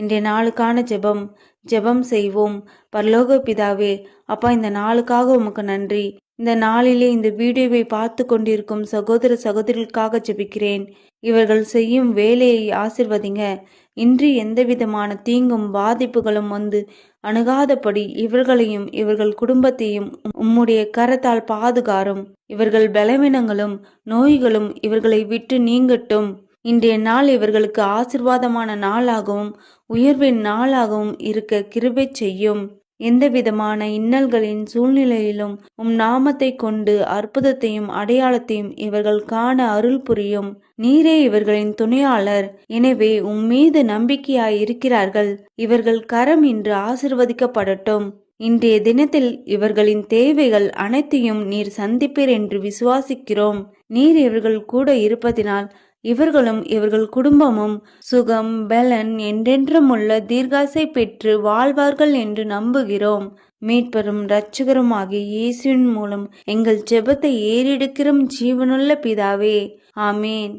இன்றைய நாளுக்கான ஜெபம் செய்வோம். பரலோக பிதாவே, அப்பா, இந்த நாளுக்காக உமக்கு நன்றி. இந்த நாளிலே இந்த வீடியோவை பார்த்து கொண்டிருக்கும் சகோதர சகோதரிகளுக்காக ஜெபிக்கிறேன். இவர்கள் செய்யும் வேலையை ஆசிர்வதிங்க. இன்றி எந்தவிதமான தீங்கும் பாதிப்புகளும் வந்து அணுகாதபடி இவர்களையும் இவர்கள் குடும்பத்தையும் உம்முடைய கரத்தால் பாதுகாரும். இவர்கள் பலவீனங்களும் நோய்களும் இவர்களை விட்டு நீங்கட்டும். இன்றைய நாள் இவர்களுக்கு ஆசிர்வாதமான நாளாகவும் உயர்வின் நாளாகவும் இருக்க கிருபை செய்யும். எந்த விதமான இன்னல்களின் சூழ்நிலையிலும் உம் நாமத்தை கொண்டு அற்புதத்தையும் அடையாளத்தையும் இவர்கள் காண அருள் புரியும். நீரே இவர்களின் துணையாளர். எனவே மீது நம்பிக்கையாய் இருக்கிறார்கள். இவர்கள் கரம் இன்று ஆசிர்வதிக்கப்படட்டும். இன்றைய தினத்தில் இவர்களின் தேவைகள் அனைத்தையும் நீர் சந்திப்பீர் என்று விசுவாசிக்கிறோம். நீர் இவர்கள் கூட இருப்பதினால் இவர்களும் இவர்கள் குடும்பமும் சுகம் பலன் என்றென்றும் உள்ள தீர்காசை பெற்று வாழ்வார்கள் என்று நம்புகிறோம். மீட்பரும் இரட்சகருமாகிய இயேசுவின் மூலம் எங்கள் ஜெபத்தை ஏறெடுக்கிறோம் ஜீவனுள்ள பிதாவே, ஆமேன்.